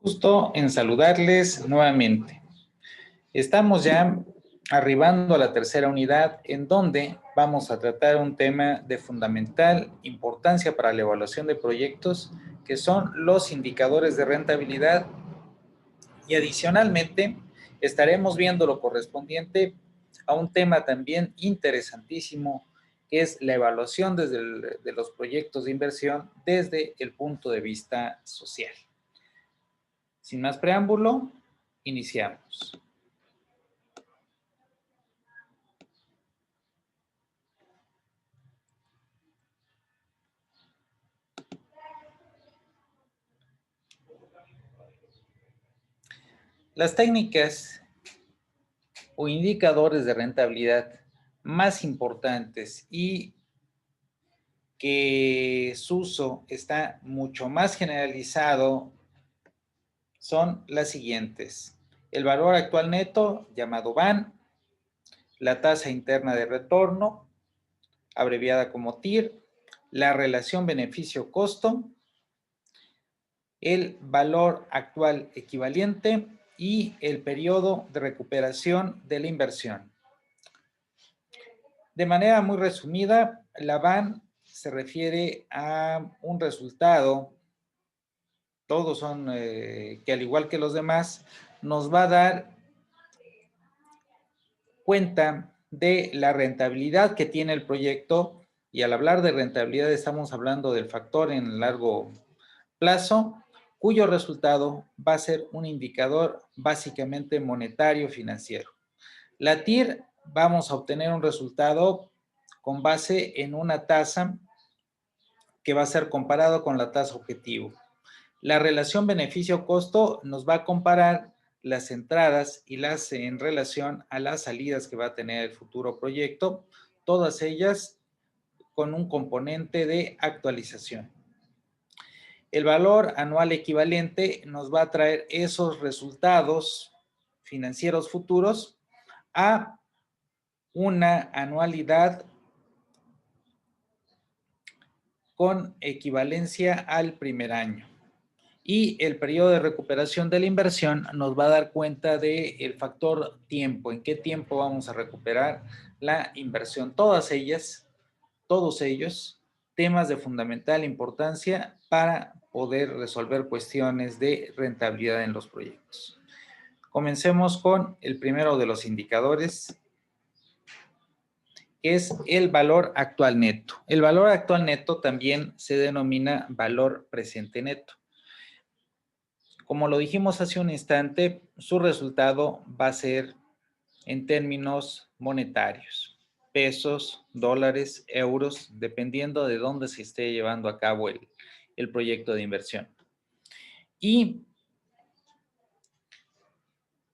Gusto en saludarles nuevamente. Estamos ya arribando a la tercera unidad en donde vamos a tratar un tema de fundamental importancia para la evaluación de proyectos que son los indicadores de rentabilidad y adicionalmente estaremos viendo lo correspondiente a un tema también interesantísimo que es la evaluación de los proyectos de inversión desde el punto de vista social. Sin más preámbulo, iniciamos. Las técnicas o indicadores de rentabilidad más importantes y que su uso está mucho más generalizado son las siguientes. El valor actual neto, llamado VAN, la tasa interna de retorno, abreviada como TIR, la relación beneficio-costo, el valor actual equivalente y el periodo de recuperación de la inversión. De manera muy resumida, la VAN se refiere a un resultado, todos son que al igual que los demás, nos va a dar cuenta de la rentabilidad que tiene el proyecto, y al hablar de rentabilidad estamos hablando del factor en largo plazo, cuyo resultado va a ser un indicador básicamente monetario financiero. La TIR, vamos a obtener un resultado con base en una tasa que va a ser comparado con la tasa objetivo. La relación beneficio-costo nos va a comparar las entradas y las en relación a las salidas que va a tener el futuro proyecto, todas ellas con un componente de actualización. El valor anual equivalente nos va a traer esos resultados financieros futuros a una anualidad con equivalencia al primer año. Y el periodo de recuperación de la inversión nos va a dar cuenta del factor tiempo, en qué tiempo vamos a recuperar la inversión. Todas ellas, todos ellos, temas de fundamental importancia para poder resolver cuestiones de rentabilidad en los proyectos. Comencemos con el primero de los indicadores, que es el valor actual neto. El valor actual neto también se denomina valor presente neto. Como lo dijimos hace un instante, su resultado va a ser en términos monetarios, pesos, dólares, euros, dependiendo de dónde se esté llevando a cabo el proyecto de inversión. Y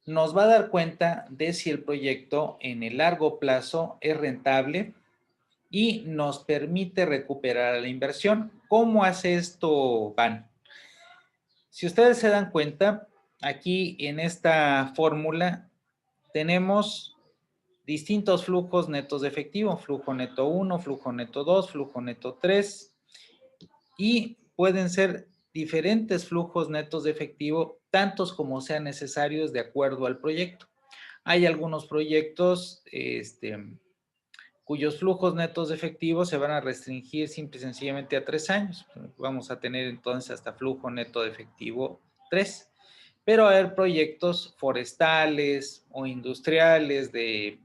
nos va a dar cuenta de si el proyecto en el largo plazo es rentable y nos permite recuperar la inversión. ¿Cómo hace esto VAN? Si ustedes se dan cuenta, aquí en esta fórmula tenemos distintos flujos netos de efectivo, flujo neto 1, flujo neto 2, flujo neto 3, y pueden ser diferentes flujos netos de efectivo, tantos como sean necesarios de acuerdo al proyecto. Hay algunos proyectos cuyos flujos netos de efectivo se van a restringir simple y sencillamente a 3 años. Vamos a tener entonces hasta flujo neto de efectivo 3. Pero hay proyectos forestales o industriales de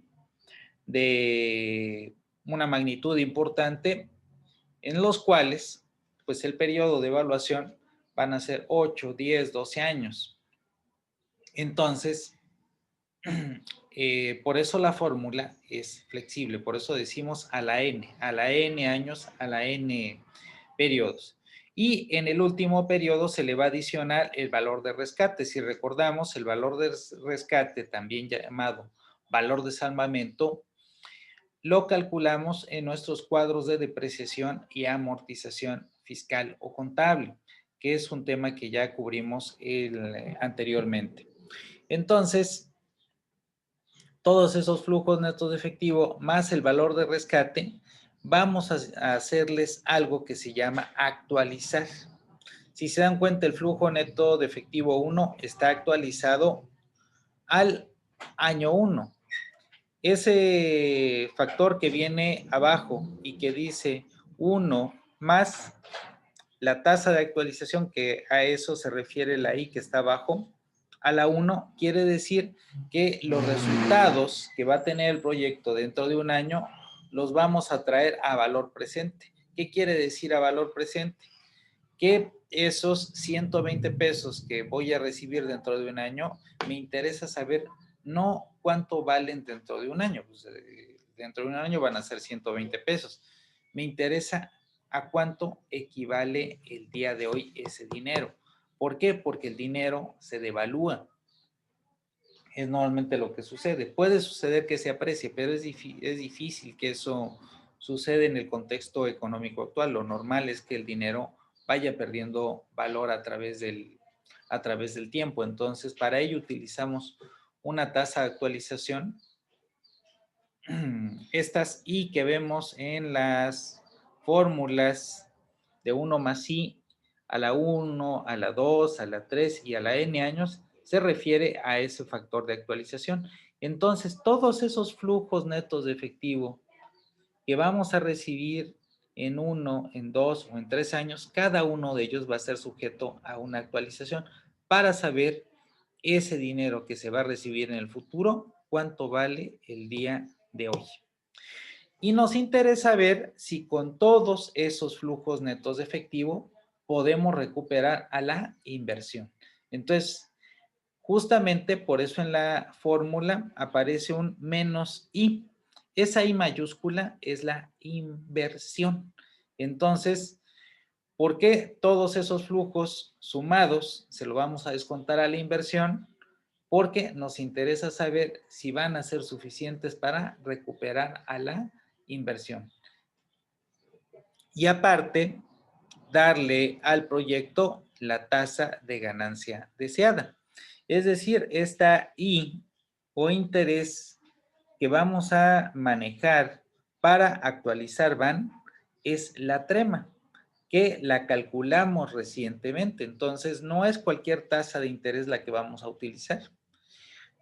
una magnitud importante en los cuales pues el periodo de evaluación van a ser 8, 10, 12 años. Entonces, por eso la fórmula es flexible, por eso decimos a la N años, a la N periodos. Y en el último periodo se le va a adicionar el valor de rescate. Si recordamos, el valor de rescate, también llamado valor de salvamento, lo calculamos en nuestros cuadros de depreciación y amortización fiscal o contable, que es un tema que ya cubrimos anteriormente. Entonces, todos esos flujos netos de efectivo más el valor de rescate, vamos a hacerles algo que se llama actualizar. Si se dan cuenta, el flujo neto de efectivo 1 está actualizado al año 1. Ese factor que viene abajo y que dice 1 más la tasa de actualización, que a eso se refiere la I que está abajo, a la 1, quiere decir que los resultados que va a tener el proyecto dentro de un año los vamos a traer a valor presente. ¿Qué quiere decir a valor presente? Que esos 120 pesos que voy a recibir dentro de un año, me interesa saber no cuánto valen dentro de un año. Pues, dentro de un año van a ser 120 pesos. Me interesa a cuánto equivale el día de hoy ese dinero. ¿Por qué? Porque el dinero se devalúa. Es normalmente lo que sucede. Puede suceder que se aprecie, pero es difícil que eso suceda en el contexto económico actual. Lo normal es que el dinero vaya perdiendo valor a través del tiempo. Entonces, para ello utilizamos una tasa de actualización. Estas I que vemos en las fórmulas de 1 más I a la 1, a la 2, a la 3 y a la N años, se refiere a ese factor de actualización. Entonces, todos esos flujos netos de efectivo que vamos a recibir en 1, en 2 o en 3 años, cada uno de ellos va a ser sujeto a una actualización para saber ese dinero que se va a recibir en el futuro, cuánto vale el día de hoy. Y nos interesa ver si con todos esos flujos netos de efectivo podemos recuperar a la inversión. Entonces, justamente por eso en la fórmula aparece un menos I. Esa I mayúscula es la inversión. Entonces, ¿por qué todos esos flujos sumados se lo vamos a descontar a la inversión? Porque nos interesa saber si van a ser suficientes para recuperar a la inversión. Y aparte, darle al proyecto la tasa de ganancia deseada. Es decir, esta I o interés que vamos a manejar para actualizar BAN es la trema, que la calculamos recientemente. Entonces, no es cualquier tasa de interés la que vamos a utilizar.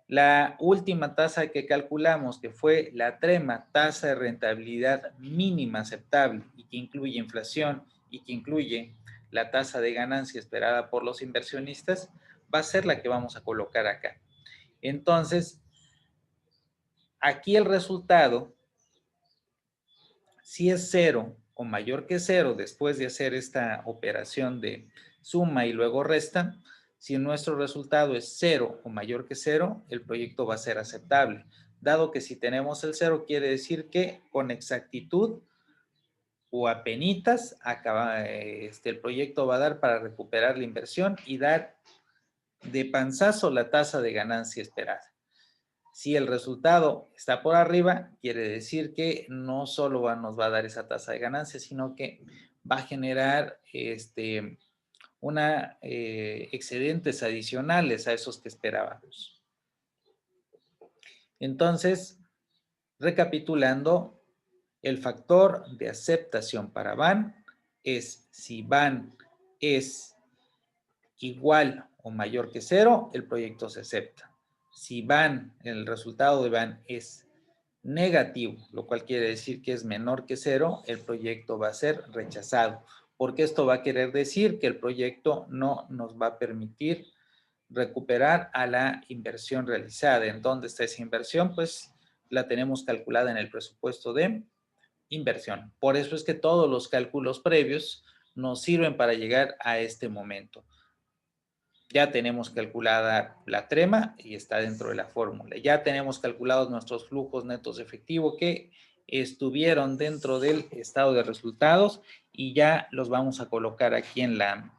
La última tasa que calculamos, que fue la trema, tasa de rentabilidad mínima aceptable y que incluye inflación y que incluye la tasa de ganancia esperada por los inversionistas, va a ser la que vamos a colocar acá. Entonces, aquí el resultado, si es 0 o mayor que 0 después de hacer esta operación de suma y luego resta, si nuestro resultado es 0 o mayor que 0, el proyecto va a ser aceptable. Dado que si tenemos el 0, quiere decir que con exactitud o apenitas el proyecto va a dar para recuperar la inversión y dar de panzazo la tasa de ganancia esperada. Si el resultado está por arriba, quiere decir que no solo nos va a dar esa tasa de ganancia, sino que va a generar excedentes adicionales a esos que esperábamos. Entonces, recapitulando, el factor de aceptación para BAN es si BAN es igual o mayor que 0, el proyecto se acepta. Si BAN, el resultado de BAN es negativo, lo cual quiere decir que es menor que 0, el proyecto va a ser rechazado, porque esto va a querer decir que el proyecto no nos va a permitir recuperar a la inversión realizada. ¿En dónde está esa inversión? Pues la tenemos calculada en el presupuesto de inversión. Por eso es que todos los cálculos previos nos sirven para llegar a este momento. Ya tenemos calculada la trema y está dentro de la fórmula. Ya tenemos calculados nuestros flujos netos de efectivo que estuvieron dentro del estado de resultados y ya los vamos a colocar aquí en la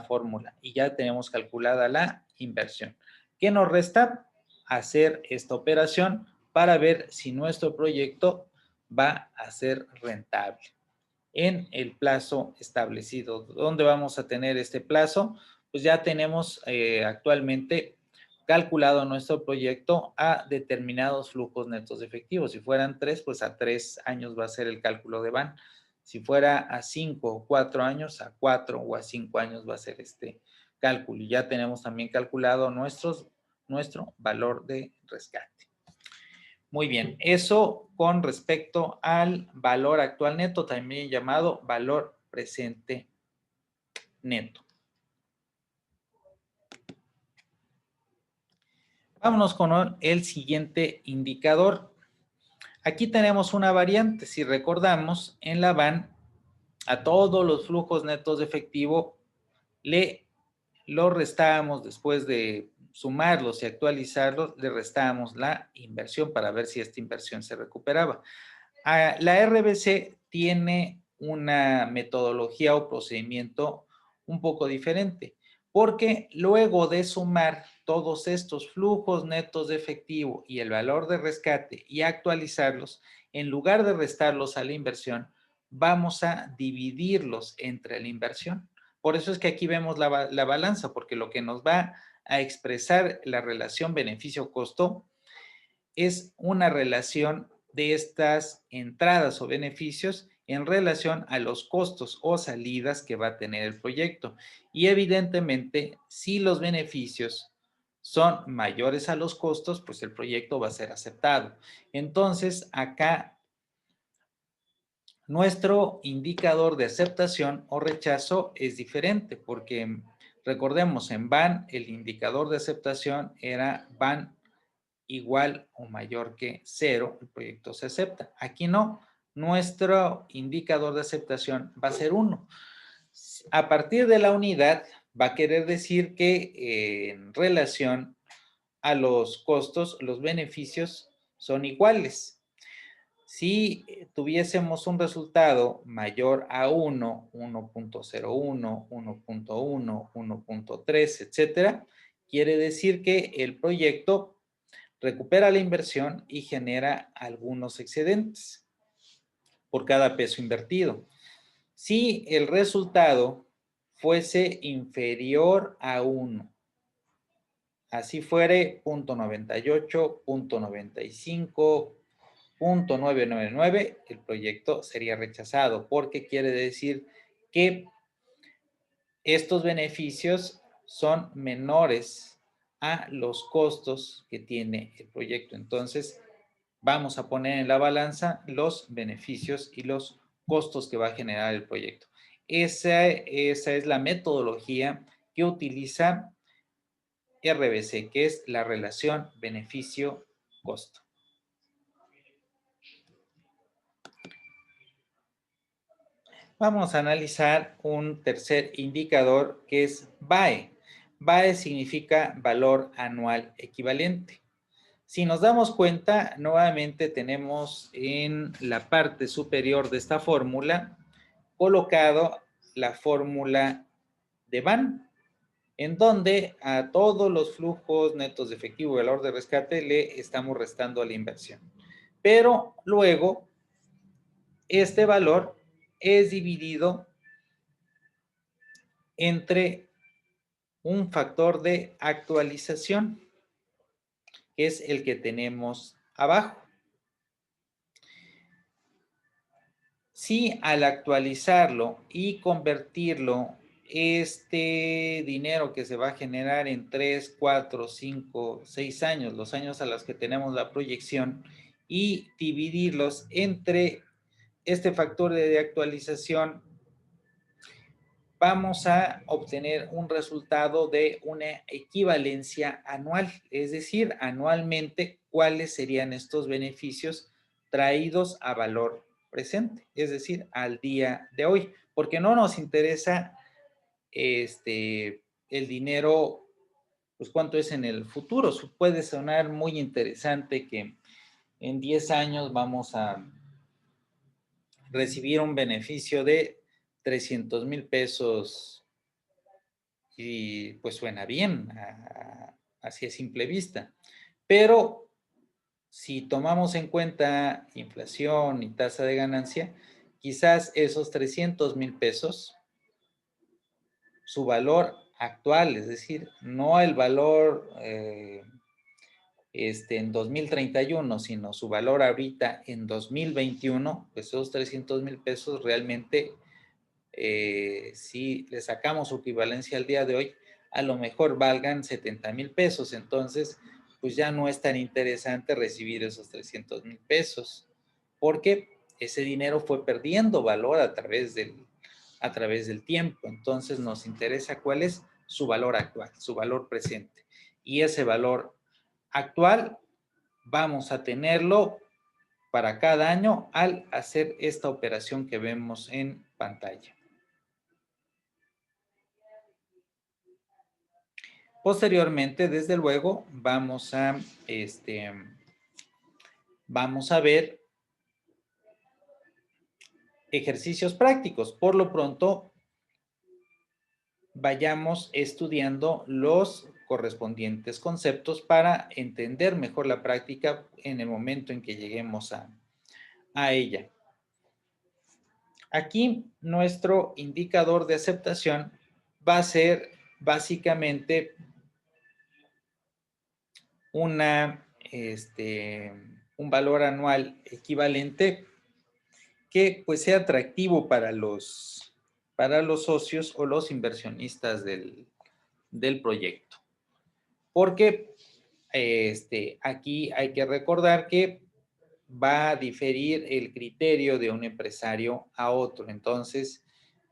fórmula. Y ya tenemos calculada la inversión. ¿Qué nos resta? Hacer esta operación para ver si nuestro proyecto va a ser rentable en el plazo establecido. ¿Dónde vamos a tener este plazo? Pues ya tenemos actualmente calculado nuestro proyecto a determinados flujos netos de efectivo. Si fueran 3, pues a 3 años va a ser el cálculo de BAN. Si fuera a 5 o 4 años, a 4 o a 5 años va a ser este cálculo. Y ya tenemos también calculado nuestro valor de rescate. Muy bien, eso con respecto al valor actual neto, también llamado valor presente neto. Vámonos con el siguiente indicador. Aquí tenemos una variante. Si recordamos, en la BAN, a todos los flujos netos de efectivo lo restábamos después de sumarlos y actualizarlos, le restábamos la inversión para ver si esta inversión se recuperaba. La RBC tiene una metodología o procedimiento un poco diferente, porque luego de sumar todos estos flujos netos de efectivo y el valor de rescate y actualizarlos, en lugar de restarlos a la inversión, vamos a dividirlos entre la inversión. Por eso es que aquí vemos la balanza, porque lo que nos va a expresar la relación beneficio-costo es una relación de estas entradas o beneficios en relación a los costos o salidas que va a tener el proyecto. Y evidentemente, si los beneficios son mayores a los costos, pues el proyecto va a ser aceptado. Entonces, acá nuestro indicador de aceptación o rechazo es diferente, porque recordemos, en BAN el indicador de aceptación era BAN igual o mayor que 0, el proyecto se acepta. Aquí no, nuestro indicador de aceptación va a ser 1. A partir de la unidad va a querer decir que en relación a los costos, los beneficios son iguales. Si tuviésemos un resultado mayor a 1, 1.01, 1.1, 1.3, etcétera, quiere decir que el proyecto recupera la inversión y genera algunos excedentes por cada peso invertido. Si el resultado fuese inferior a 1, así fuere 0.98, 0.95, 0.999, el proyecto sería rechazado, porque quiere decir que estos beneficios son menores a los costos que tiene el proyecto. Entonces, vamos a poner en la balanza los beneficios y los costos que va a generar el proyecto. Esa es la metodología que utiliza RBC, que es la relación beneficio-costo. Vamos a analizar un tercer indicador que es VAE. VAE significa valor anual equivalente. Si nos damos cuenta, nuevamente tenemos en la parte superior de esta fórmula colocado la fórmula de BAN, en donde a todos los flujos netos de efectivo y valor de rescate le estamos restando a la inversión. Pero luego, este valor es dividido entre un factor de actualización, que es el que tenemos abajo. Si al actualizarlo y convertirlo, este dinero que se va a generar en 3, 4, 5, 6 años, los años a los que tenemos la proyección, y dividirlos entre este factor de actualización, vamos a obtener un resultado de una equivalencia anual, es decir, anualmente, cuáles serían estos beneficios traídos a valor presente, es decir, al día de hoy, porque no nos interesa el dinero, pues cuánto es en el futuro. Puede sonar muy interesante que en 10 años vamos a recibir un beneficio de 300,000 pesos y pues suena bien, así a simple vista. Pero si tomamos en cuenta inflación y tasa de ganancia, quizás esos 300,000 pesos, su valor actual, es decir, no el valor en 2031, sino su valor ahorita en 2021, pues esos 300,000 pesos realmente, si le sacamos su equivalencia al día de hoy, a lo mejor valgan 70,000 pesos. Entonces, pues ya no es tan interesante recibir esos 300,000 pesos, porque ese dinero fue perdiendo valor a través del tiempo. Entonces, nos interesa cuál es su valor actual, su valor presente. Y ese valor actual vamos a tenerlo para cada año al hacer esta operación que vemos en pantalla. Posteriormente, desde luego, vamos a ver ejercicios prácticos. Por lo pronto, vayamos estudiando los correspondientes conceptos para entender mejor la práctica en el momento en que lleguemos a ella. Aquí nuestro indicador de aceptación va a ser básicamente un valor anual equivalente que pues sea atractivo para los socios o los inversionistas del proyecto. Porque aquí hay que recordar que va a diferir el criterio de un empresario a otro. Entonces,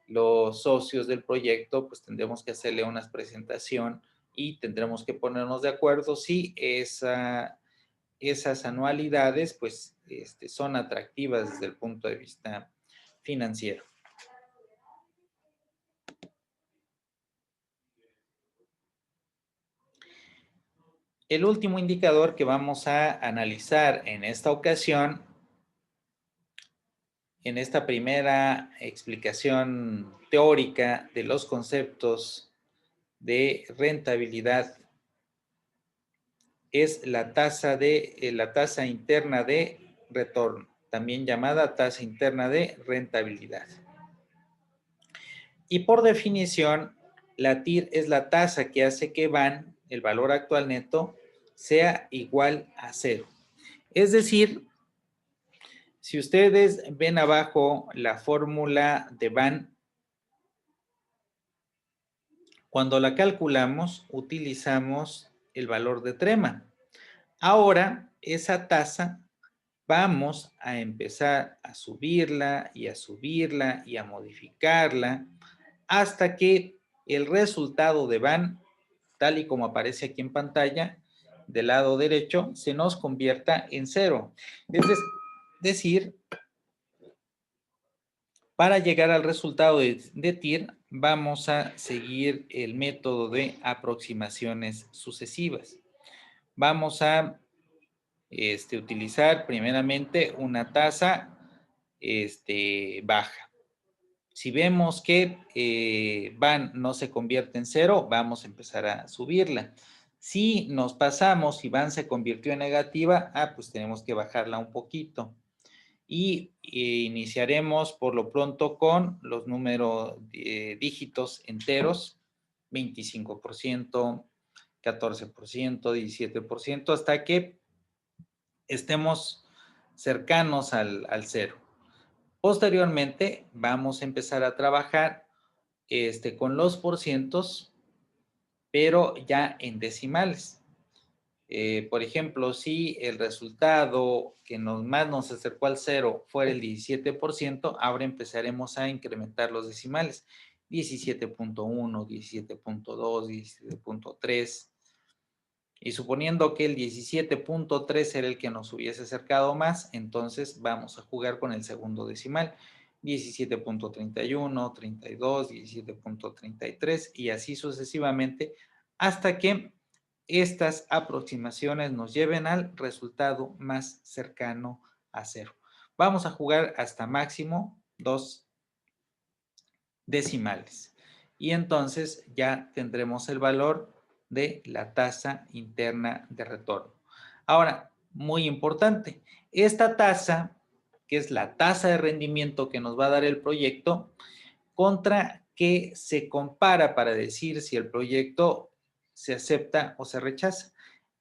los socios del proyecto, pues tendremos que hacerle una presentación y tendremos que ponernos de acuerdo si esas anualidades, pues, son atractivas desde el punto de vista financiero. El último indicador que vamos a analizar en esta ocasión, en esta primera explicación teórica de los conceptos de rentabilidad, es la tasa interna de retorno, también llamada tasa interna de rentabilidad. Y por definición, la TIR es la tasa que hace que VAN, el valor actual neto, sea igual a cero. Es decir, si ustedes ven abajo la fórmula de VAN, cuando la calculamos, utilizamos el valor de trema. Ahora, esa tasa vamos a empezar a subirla y a subirla y a modificarla hasta que el resultado de VAN, tal y como aparece aquí en pantalla, del lado derecho, se nos convierta en cero. Es decir, para llegar al resultado de TIR, vamos a seguir el método de aproximaciones sucesivas. Vamos a utilizar primeramente una tasa baja. Si vemos que VAN no se convierte en cero, vamos a empezar a subirla. Si nos pasamos y VAN se convirtió en negativa, pues tenemos que bajarla un poquito. Y iniciaremos por lo pronto con los números dígitos enteros, 25%, 14%, 17%, hasta que estemos cercanos al cero. Posteriormente, vamos a empezar a trabajar con los porcientos, pero ya en decimales. Por ejemplo, si el resultado que más nos acercó al cero fuera el 17%, ahora empezaremos a incrementar los decimales. 17.1, 17.2, 17.3. Y suponiendo que el 17.3 era el que nos hubiese acercado más, entonces vamos a jugar con el segundo decimal. 17.31, 32, 17.33 y así sucesivamente hasta que estas aproximaciones nos lleven al resultado más cercano a cero. Vamos a jugar hasta máximo 2 decimales y entonces ya tendremos el valor de la tasa interna de retorno. Ahora, muy importante, esta tasa, que es la tasa de rendimiento que nos va a dar el proyecto, contra qué se compara para decir si el proyecto se acepta o se rechaza.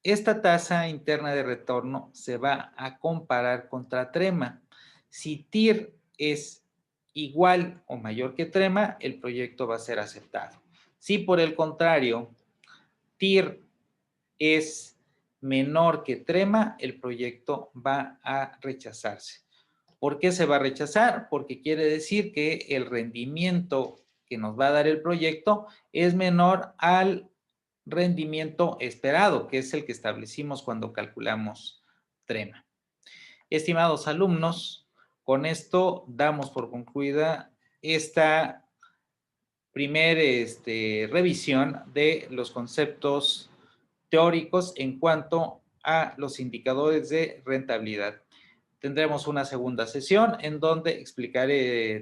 esta tasa interna de retorno se va a comparar contra TREMA. Si TIR es igual o mayor que TREMA, el proyecto va a ser aceptado. Si por el contrario, TIR es menor que TREMA, el proyecto va a rechazarse. ¿Por qué se va a rechazar? Porque quiere decir que el rendimiento que nos va a dar el proyecto es menor al rendimiento esperado, que es el que establecimos cuando calculamos TREMA. Estimados alumnos, con esto damos por concluida esta primera revisión de los conceptos teóricos en cuanto a los indicadores de rentabilidad. Tendremos una segunda sesión en donde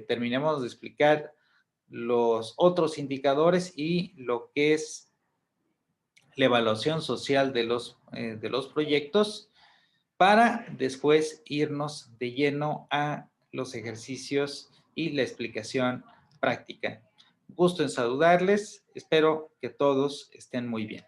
terminemos de explicar los otros indicadores y lo que es la evaluación social de los proyectos para después irnos de lleno a los ejercicios y la explicación práctica. Gusto en saludarles, espero que todos estén muy bien.